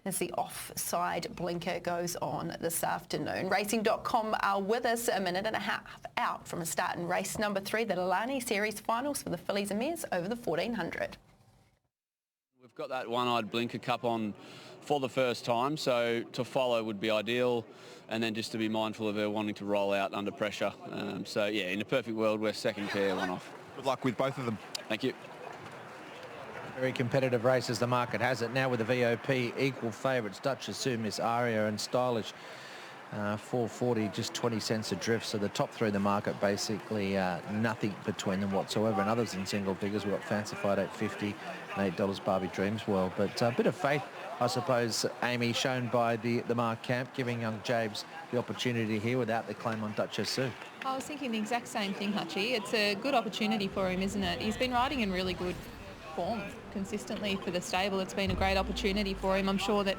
as the offside blinker goes on this afternoon. Racing.com are with us a minute and a half out from a start in race number 3, the Lilani Series finals for the fillies and mares over the 1400. We've got that one-eyed blinker cup on for the first time, so to follow would be ideal, and then just to be mindful of her wanting to roll out under pressure. So yeah, in a perfect world, we're second pair, one off. Good luck with both of them. Thank you. Very competitive race as the market has it now with the VOP equal favourites, Duchess Sue, Miss Aria and Stylish. 440, just 20 cents adrift. So the top three of the market basically nothing between them whatsoever. And others in single figures, we've got Fancified 850 and $8 Barbie Dreams World. But a bit of faith, I suppose, Amy, shown by the Mark Camp, giving young James the opportunity here without the claim on Duchess Sue. I was thinking the exact same thing, Hutchie. It's a good opportunity for him, isn't it? He's been riding in really good form consistently for the stable. It's been a great opportunity for him. I'm sure that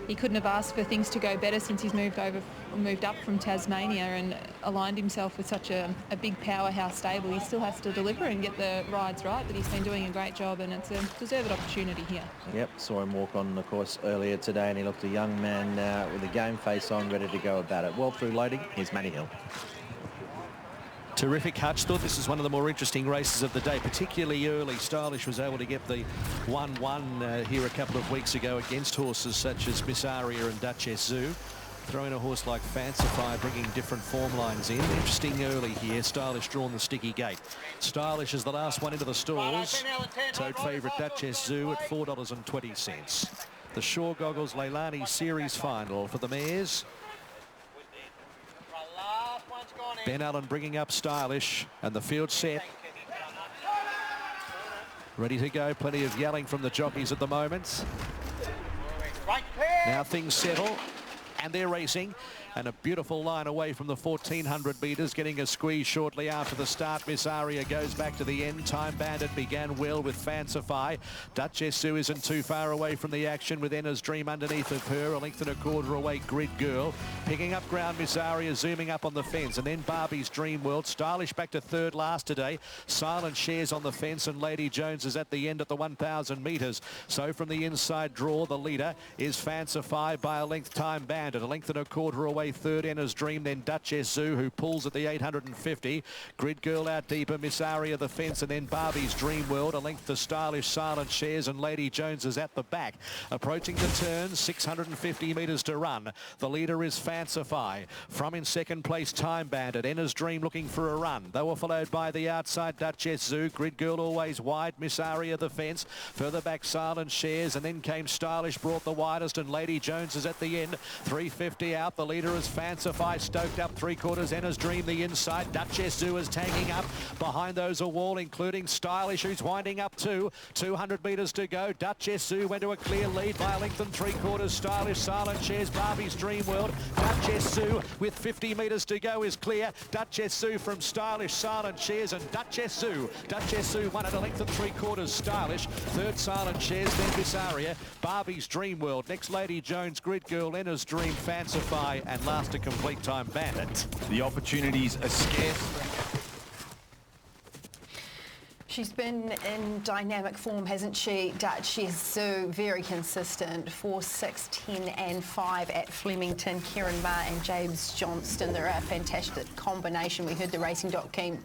he couldn't have asked for things to go better since he's moved up from Tasmania and aligned himself with such a big powerhouse stable. He still has to deliver and get the rides right, but he's been doing a great job, and it's a deserved opportunity here. Yep, saw him walk on the course earlier today, and he looked a young man with a game face on, ready to go about it. Well through loading, here's Matty Hill. Terrific, Hutch. Thought this was one of the more interesting races of the day, particularly early. Stylish was able to get the 1-1 here a couple of weeks ago against horses such as Miss Aria and Duchess Zoo. Throwing a horse like Fancify, bringing different form lines in. Interesting early here. Stylish drawn the sticky gate. Stylish is the last one into the stalls. Tote favourite Duchess Zoo at $4.20. The Shore Goggles Leilani Series final for the mares. Ben Allen bringing up Stylish, and the field set. Ready to go. Plenty of yelling from the jockeys at the moment. Now things settle, and they're racing. And a beautiful line away from the 1400 metres, getting a squeeze shortly after the start. Miss Aria goes back to the end. Time Bandit began well with Fancify. Duchess Sue isn't too far away from the action with Enna's Dream underneath of her. A length and a quarter away, Grid Girl. Picking up ground, Miss Aria zooming up on the fence. And then Barbie's Dream World. Stylish back to third last today. Silent Shares on the fence, and Lady Jones is at the end at the 1,000 metres. So from the inside draw, the leader is Fancify by a length. Time Bandit. A length and a quarter away. Third, Enna's Dream, then Duchess Zoo, who pulls at the 850. Grid Girl out deeper, Miss Aria the fence, and then Barbie's Dream World. A length to Stylish, Silent Shares, and Lady Jones is at the back. Approaching the turn, 650 metres to run. The leader is Fancify. From in second place, Time Bandit. Enna's Dream looking for a run. They were followed by the outside Duchess Zoo. Grid Girl always wide, Miss Aria the fence. Further back, Silent Shares, and then came Stylish, brought the widest, and Lady Jones is at the end. 350 out. The leader is Fancify, stoked up three quarters. Enna's Dream the inside. Duchess Zoo is tagging up. Behind those a wall, including Stylish, who's winding up too. 200 metres to go. Duchess Zoo went to a clear lead by a length and three quarters. Stylish, Silent Shares, Barbie's Dream World. Duchess Zoo with 50 metres to go is clear. Duchess Zoo from Stylish, Silent Shares, and Duchess Zoo. Duchess Zoo won at a length and three quarters. Stylish, third Silent Shares, then Miss Aria. Barbie's Dream World. Next Lady Jones, Grid Girl, Enna's Dream, Fancify, and last a complete Time Bandit. The opportunities are scarce. She's been in dynamic form, hasn't she, Duchess Zoo? Very consistent. 4, 6, 10 and 5 at Flemington. Kieran Maher and James Johnston. They're a fantastic combination. We heard the Racing.com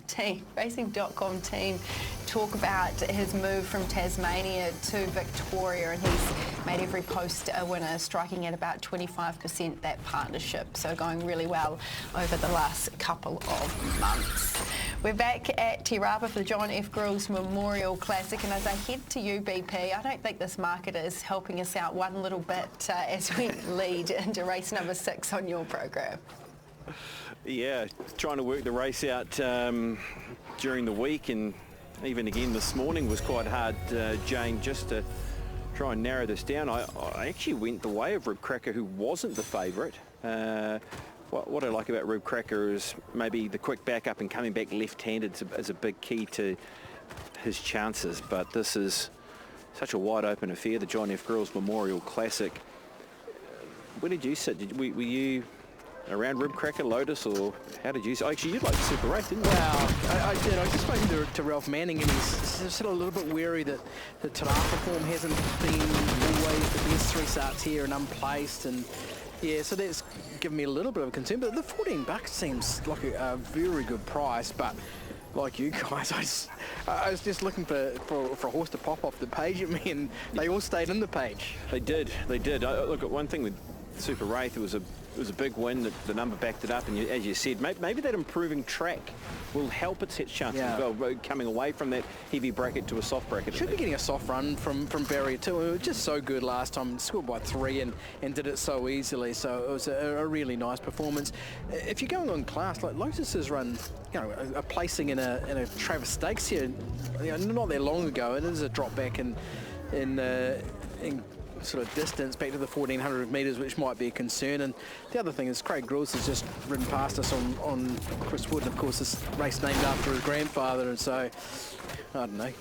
team talk about his move from Tasmania to Victoria, and he's made every post a winner, striking at about 25% that partnership. So going really well over the last couple of months. We're back at Te Rapa for the John F. Grills Memorial Classic, and as I head to you, BP, I don't think this market is helping us out one little bit as we lead into race number 6 on your program. Yeah, trying to work the race out during the week, and even again this morning was quite hard, Jane, just to try and narrow this down. I actually went the way of Rib Cracker, who wasn't the favourite. What I like about Rib Cracker is maybe the quick backup and coming back left-handed is a big key to his chances. But this is such a wide-open affair, the John F. Grills Memorial Classic. Where did you sit? Were you around Rib Cracker, Lotus, or how did you sit? Actually, you'd like the Super 8, didn't you? Well, I did. I was just spoken to Ralph Manning, and he's still a little bit wary that the Te Rapa form hasn't been always the missed 3 starts here and unplaced, and yeah, so that's given me a little bit of concern. But the $14 seems like a very good price. But like you guys, I was just looking for a horse to pop off the page at me, and they all stayed in the page. They did. Look, at one thing with Super Wraith, it was a big win. The number backed it up, and as you said, maybe that improving track will help its chances as well, coming away from that heavy bracket to a soft bracket. Should be getting a soft run from barrier 2. It was just so good last time, scored by 3 and did it so easily. So it was a really nice performance. If you're going on class, like Lotus has run, a placing in a Travis Stakes here, not that long ago, and it is a drop back in sort of distance back to the 1400 metres, which might be a concern. And the other thing is Craig Grills has just ridden past us on Chris Wood, and of course this race named after his grandfather, and so I don't know.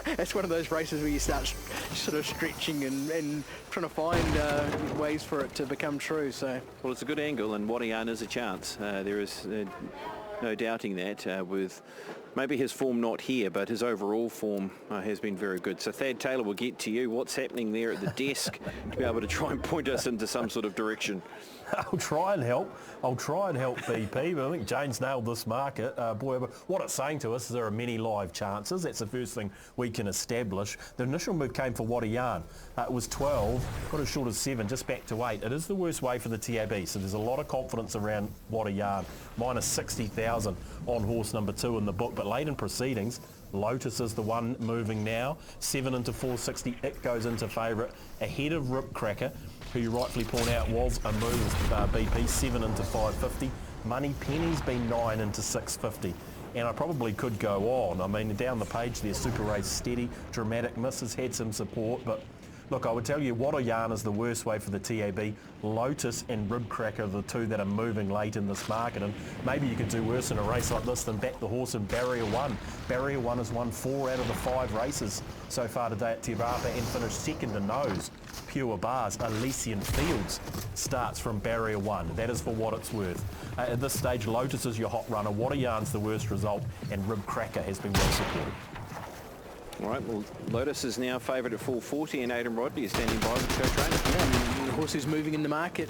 It's one of those races where you start sort of stretching and trying to find ways for it to become true. So well, it's a good angle, and Wadian is a chance. There is no doubting that, with maybe his form not here, but his overall form has been very good. So Thad Taylor, will get to you. What's happening there at the desk to be able to try and point us into some sort of direction? I'll try and help, BP, but I think Jane's nailed this market. Boy, what it's saying to us is there are many live chances. That's the first thing we can establish. The initial move came for Wadian. It was 12, got as short as 7, just back to 8. It is the worst way for the TAB, so there's a lot of confidence around Wadian. Minus 60,000 on horse number 2 in the book, but late in proceedings, Lotus is the one moving now. 7 into 460, it goes into favourite, ahead of Rip Cracker, who you rightfully point out was a move, BP, 7 into 550. Money Penny's been 9 into 650. And I probably could go on. I mean, down the page there, Super Race steady, Dramatic Miss has had some support, but look, I would tell you Wadian is the worst way for the TAB. Lotus and Rib Cracker are the two that are moving late in this market, and maybe you could do worse in a race like this than back the horse in Barrier 1. Barrier 1 has won 4 out of the 5 races so far today at Te Rapa and finished second to nose. Pure Bars, Elysian Fields starts from Barrier 1. That is for what it's worth. At this stage, Lotus is your hot runner. Wadian's the worst result, and Rib Cracker has been well supported. All right, well, Lotus is now favoured at 440, and Aidan Rodley is standing by with the co-trainer. Yeah, the horse who's moving in the market,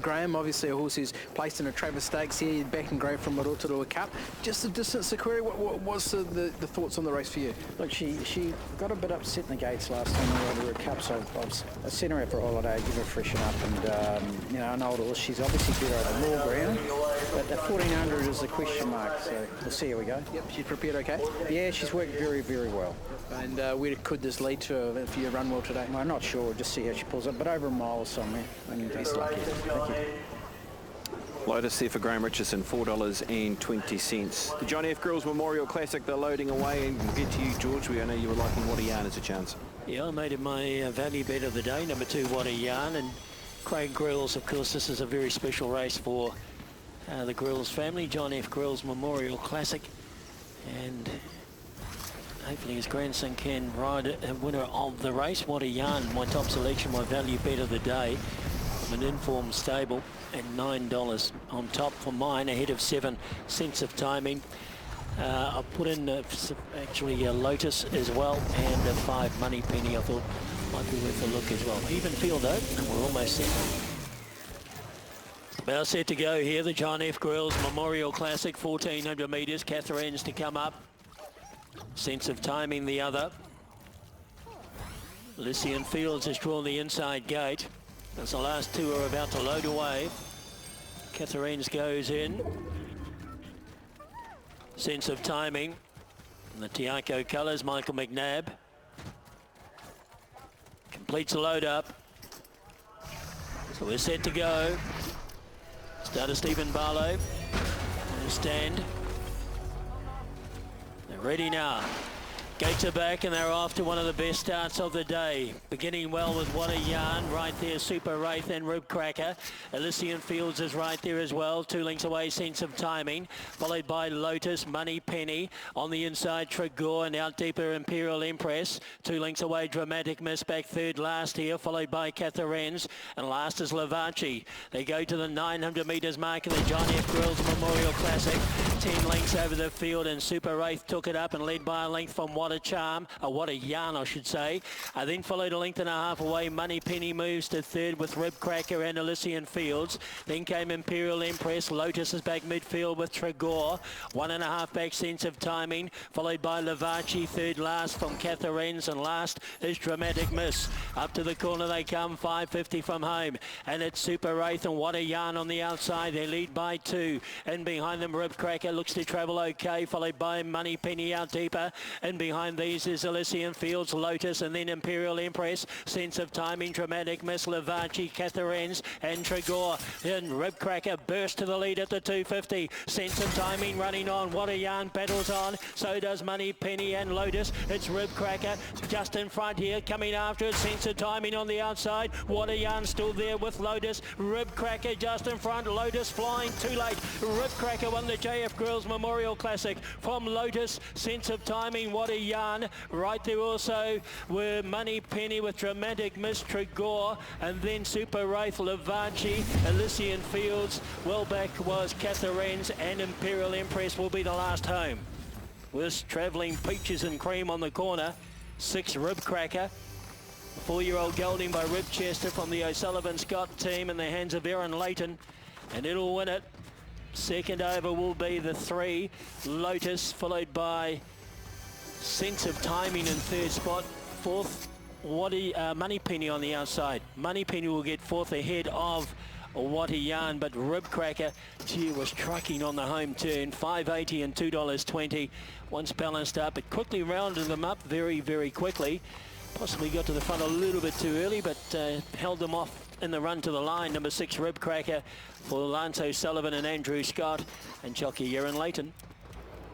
Graham, obviously a horse who's placed in a Travis Stakes here, back and great from Rotorua Cup. Just the distance to query, what's the thoughts on the race for you? Look, she got a bit upset in the gates last time we Rotorua Cup, so I sent her out for a holiday, give her a freshen up, and an old horse. She's obviously better over more ground, but the 1400 is a question mark, so we'll see how we go. Yep, she's prepared okay? Yeah, she's worked very, very well. And where could this lead to if you run well today? I'm not sure, just see how she pulls up, but over a mile or somewhere, and best luck. Thank you. Lotus there for Graham Richardson, $4.20. The John F. Grills Memorial Classic, they're loading away, and we'll get to you, George. I know you were liking Wadian as a chance. Yeah, I made it my value bet of the day, number 2, Wadian, and Craig Grills. Of course, this is a very special race for the Grills family, John F. Grills Memorial Classic, and hopefully his grandson can ride a winner of the race. Wadian, my top selection, my value bet of the day. An informed stable at $9 on top for mine, ahead of 7 Sense of Timing. I put in actually Lotus as well, and 5 Money Penny I thought might be worth a look as well. Even field though, and we're almost set. About set to go here, the John F. Grills Memorial Classic, 1400 metres. Catherine's to come up. Sense of Timing the other. Elysian Fields has drawn the inside gate. As the last 2 are about to load away. Catherine's goes in. Sense of Timing. And the Tiaco colours, Michael McNabb. Completes the load up. So we're set to go. Starter Stephen Barlow. Stand. They're ready now. Gates are back, and they're off to one of the best starts of the day. Beginning well with Wadian, right there, Super Wraith and Rib Cracker. Elysian Fields is right there as well. 2 lengths away, Sense of Timing. Followed by Lotus, Money Penny. On the inside, Tregor, and out deeper, Imperial Empress. 2 lengths away, Dramatic Miss, back third last here, followed by Catherine's. And last is Lavachi. They go to the 900 metres mark in the John F. Grills Memorial Classic. 10 lengths over the field, and Super Wraith took it up and led by a length from What a Charm, What a Yarn I should say. Then followed a length and a half away. Money Penny moves to third with Rib Cracker and Elysian Fields. Then came Imperial Empress. Lotus is back midfield with Tregor. 1.5 back Sense of Timing, followed by Lavachi third last from Catherine's, and last is Dramatic Miss. Up to the corner they come, 5.50 from home, and it's Super Wraith and What a Yarn on the outside. They lead by 2, and behind them Rib Cracker looks to travel okay, followed by Money Penny out deeper, and behind these is Elysian Fields, Lotus, and then Imperial Empress, Sense of Timing, Dramatic Miss, Lavachi, Catherine's, and Tregor. And Rib Cracker burst to the lead at the 250. Sense of Timing running on. What a Yarn battles on. So does Money Penny and Lotus. It's Rib Cracker just in front here, coming after it. Sense of Timing on the outside. What a Yarn still there with Lotus. Rib Cracker just in front. Lotus flying too late. Rib Cracker won the JF Girls Memorial Classic from Lotus. Sense of Timing, What a Yarn. Right there also were Money Penny with Dramatic Miss, Tregor, and then Super Wraith, Lavachi, Elysian Fields. Well back was Catherine's, and Imperial Empress will be the last home. Was travelling Peaches and Cream on the corner. 6 Rib Cracker. 4-year-old gelding by Ribchester from the O'Sullivan Scott team in the hands of Aaron Layton, and it'll win it. Second over will be the 3 Lotus, followed by Sense of Timing in third spot. Fourth, Money Penny on the outside. Money Penny will get fourth ahead of What a Yarn, but Rib Cracker, gee, was trucking on the home turn. $5.80 and $2.20. Once balanced up, it quickly rounded them up very, very quickly. Possibly got to the front a little bit too early, but held them off in the run to the line. Number 6 Rib Cracker for Lance O'Sullivan and Andrew Scott, and jockey Aaron Layton.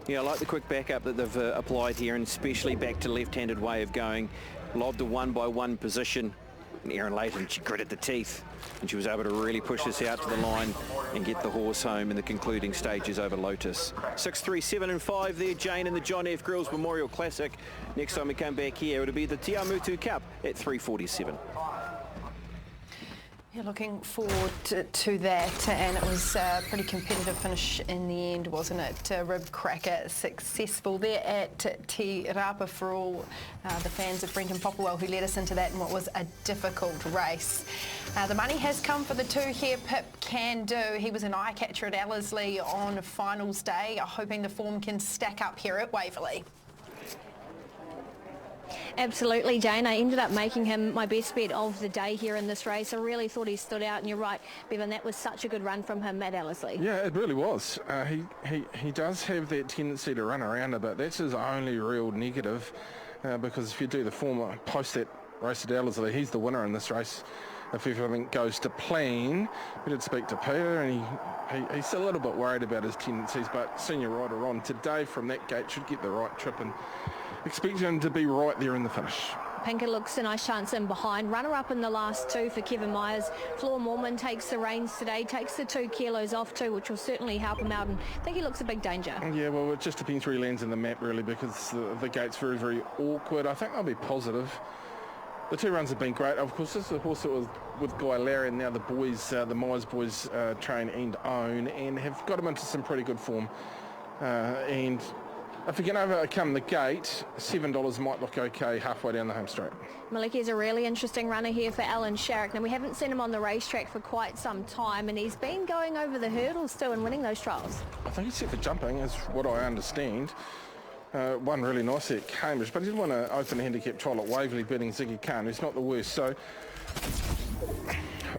Yeah, I like the quick backup that they've applied here, and especially back to left-handed way of going. Lobbed a 1-by-1 position, and Aaron Layton, she gritted the teeth, and she was able to really push this out to the line and get the horse home in the concluding stages over Lotus. 6, 3, 7 and 5 there, Jane, in the John F. Grills Memorial Classic. Next time we come back here, it'll be the Te Amutu Cup at 3:47. Yeah, looking forward to that, and it was a pretty competitive finish in the end, wasn't it? Rib Cracker successful there at Te Rapa for all the fans of Brendan Popplewell who led us into that in what was a difficult race. The money has come for the 2 here, Pip Can Do. He was an eye catcher at Ellerslie on finals day, hoping the form can stack up here at Waverley. Absolutely, Jane. I ended up making him my best bet of the day here in this race. I really thought he stood out, and you're right, Bevan, that was such a good run from him at Ellerslie. Yeah, it really was. He does have that tendency to run around a bit. That's his only real negative, because if you do the form post that race at Ellerslie, he's the winner in this race. If everything goes to plan. We did speak to Peter, and he's a little bit worried about his tendencies, but senior rider on today from that gate should get the right trip, and expect him to be right there in the finish. Pinker looks a nice chance in behind. Runner-up in the last 2 for Kevin Myers. Floor Mormon takes the reins today, takes the 2 kilos off too, which will certainly help him out, and I think he looks a big danger. Yeah, well, it just depends where he lands in the map, really, because the gate's very, very awkward. I think I'll be positive. The 2 runs have been great. Of course, this is a horse that was with Guy Larry, and now the boys, the Myers boys, train and own, and have got him into some pretty good form. And if we can overcome the gate, $7 might look okay halfway down the home straight. Maliki's a really interesting runner here for Alan Sharrock. Now, we haven't seen him on the racetrack for quite some time, and he's been going over the hurdles too and winning those trials. I think he's set for jumping, is what I understand. Won really nicely at Cambridge, but he did win an open handicap trial at Waverley, beating Ziggy Khan, who's not the worst. So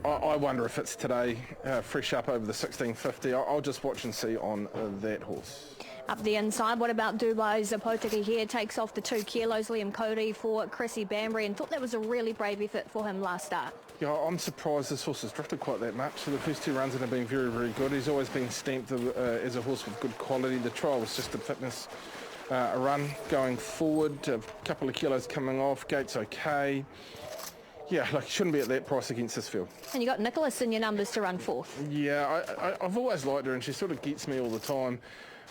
I wonder if it's today, fresh up over the 1650. I'll just watch and see on that horse. Up the inside, what about Dubai Zapotiki here? Takes off the 2 kilos. Liam Cody for Chrissy Banbury, and thought that was a really brave effort for him last start. Yeah, I'm surprised this horse has drifted quite that much. So the first 2 runs have been very, very good. He's always been stamped as a horse with good quality. The trial was just a fitness a run going forward. A couple of kilos coming off. Gate's okay. Yeah, like, he shouldn't be at that price against this field. And you got Nicholas in your numbers to run 4th. Yeah, I've always liked her, and she sort of gets me all the time.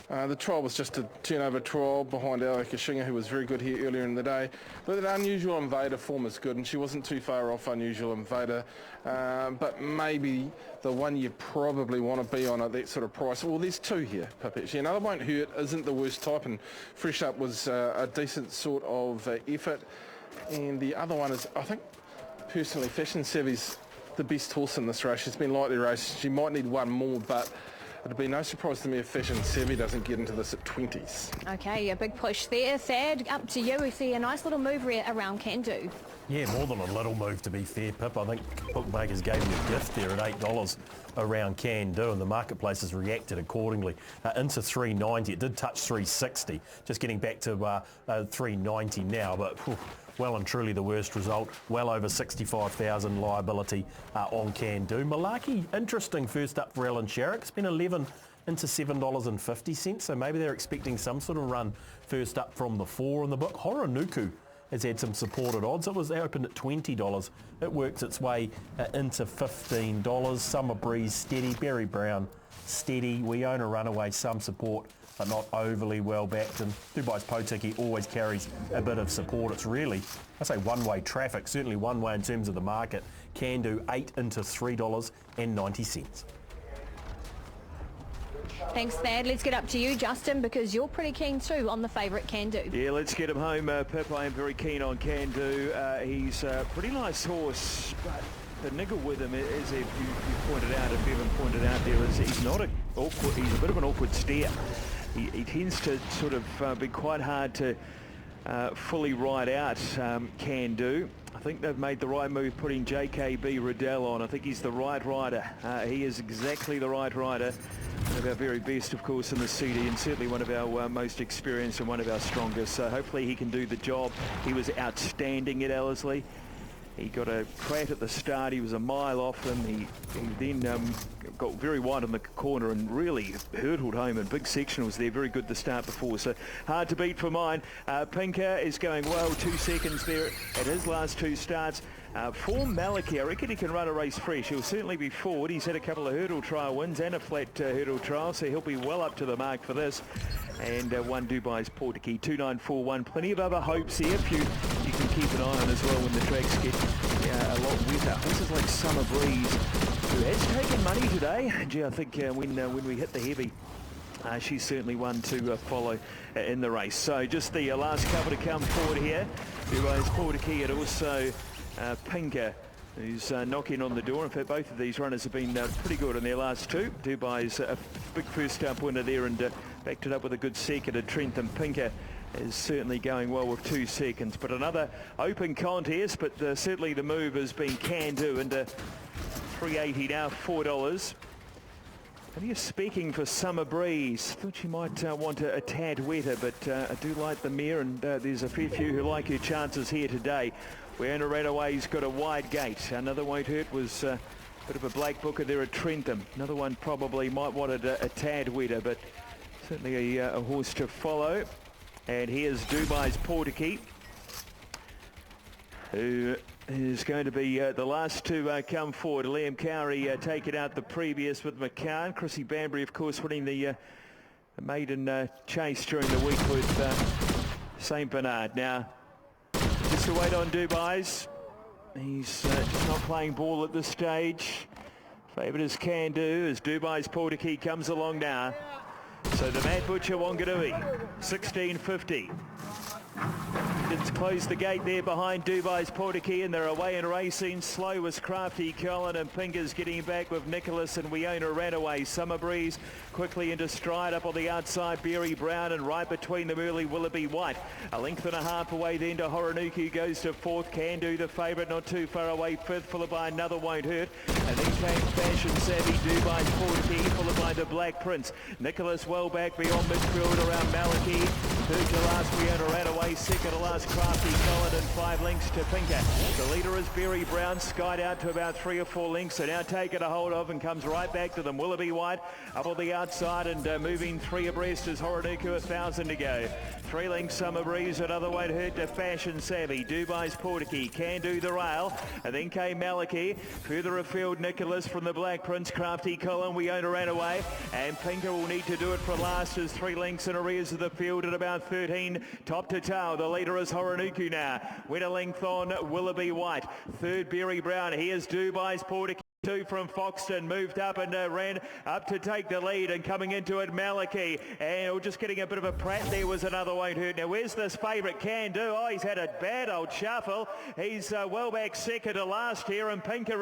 The trial was just a turnover trial behind Ella Kashinga, who was very good here earlier in the day. But that Unusual Invader form is good, and she wasn't too far off Unusual Invader. But maybe the one you probably want to be on at that sort of price. Well, there's two here, Papechi. Another Won't Hurt isn't the worst type, and Fresh Up was a decent sort of effort. And the other one is, I think, personally, Fashion Savvy's the best horse in this race. She's been lightly raced. She might need one more, but it'd be no surprise to me if Fashion Savvy doesn't get into this at 20s. Okay, a big push there. Thad, up to you. We see a nice little move around Can Do. Yeah, more than a little move, to be fair, Pip. I think bookmakers gave you a gift there at $8 around Can Do, and the marketplace has reacted accordingly. Into $3.90. It did touch $3.60, just getting back to $3.90 now, but well and truly the worst result. Well over 65,000 liability on Can Do. Malaki, interesting first up for Alan Sherrick. It's been 11 into $7.50, so maybe they're expecting some sort of run first up from the 4 in the book. Horonuku has had some supported odds. It was opened at $20. It works its way into $15. Summer Breeze steady. Barry Brown steady. We own a Runaway, some support, but not overly well backed. And Dubai's Potiki always carries a bit of support. It's really, I say, one-way traffic, certainly one way in terms of the market. Can Do 8 into $3.90. Thanks, Thad. Let's get up to you, Justin, because you're pretty keen too on the favourite Can Do. Yeah, let's get him home, Pip. I am very keen on Can Do. He's a pretty nice horse, but the niggle with him, as you pointed out, and Bevan pointed out there, is he's not a awkward. He's a bit of an awkward steer. He tends to sort of be quite hard to fully ride out. Can Do. I think they've made the right move putting JKB Riddell on. I think he's the right rider. He is exactly the right rider. One of our very best, of course, in the CD, and certainly one of our most experienced and one of our strongest. So hopefully he can do the job. He was outstanding at Ellerslie. He got a crack at the start. He was a mile off him. He then got very wide on the corner and really hurtled home in big sectionals there. Very good to start before. So hard to beat for mine. Pinker is going well. 2 seconds there at his last 2 starts. For Maliki, I reckon he can run a race fresh. He'll certainly be forward. He's had a couple of hurdle trial wins and a flat hurdle trial, so he'll be well up to the mark for this. And one Dubai's Portuguese, 2941. Plenty of other hopes here. If you can keep an eye on as well when the tracks get a lot wetter. Horses like Summer Breeze, who has taken money today. Gee, I think when we hit the heavy, she's certainly one to follow in the race. So just the last couple to come forward here. Dubai's Portuguese and also Pinker, who's knocking on the door. In fact, both of these runners have been pretty good in their last 2. Dubai's a big first up winner there and backed it up with a good second at Trentham. Pinker is certainly going well with 2 seconds, but another open contest, but certainly the move has been Can Do into $3.80 now, $4. And you're speaking for Summer Breeze. Thought you might want a tad wetter, but I do like the mare, and there's a fair few who like her chances here today. Where Runaway's got a wide gate. Another Won't Hurt was a bit of a black booker there at Trentham. Another one probably might want it a tad wetter, but certainly a horse to follow. And here's Dubai's Portuguese, who is going to be the last to come forward. Liam Cowrie taking out the previous with McCann. Chrissy Banbury, of course, winning the maiden chase during the week with St Bernard. Now, just to wait on Dubai's. He's just not playing ball at this stage. Favourite is Can Do as Dubai's Portuguese comes along now. So the Mad Butcher Wanganui, 16.50. It's closed the gate there behind Dubai's Portuguese, and they're away and racing. Slow was Crafty Colin, and Pinker's getting back with Nicholas, and We Own a Runaway. Summer Breeze quickly into stride up on the outside. Berry Brown, and right between them early Willoughby White. A length and a half away then to Horonuku, goes to 4th. Can Do the favourite, not too far away. 5th, followed by Another Won't Hurt. And then came Fashion Savvy, Dubai's Portuguese, followed by the Black Prince. Nicholas well back beyond midfield around Maliki. Third to last, we had a ran away. Second to last, Crafty Colin, and 5 lengths to Pinker. The leader is Berry Brown, skied out to about 3 or 4 lengths, so now taken a hold of and comes right back to them. Willoughby White up on the outside and moving 3 abreast as Horonuku, 1,000 to go. 3 lengths Summer Breeze, another one hurt to Fashion Savvy. Dubai's Portici, Can Do the Rail, and then came Malachy. Further afield, Nicholas from the Black Prince, Crafty Colin, We Own a Ran Away, and Pinker will need to do it for last as 3 lengths in arrears of the field at about 13, top to tail. The leader is Horonuku now. Went a length on Willoughby White. Third, Berry Brown. Here's Dubai's Portici. 2 from Foxton, moved up and ran up to take the lead, and coming into it Malachy, and just getting a bit of a prat there was another Won't Hurt. Now where's this favourite Can Do? Oh, he's had a bad old shuffle. He's well back second to last here, and Pinker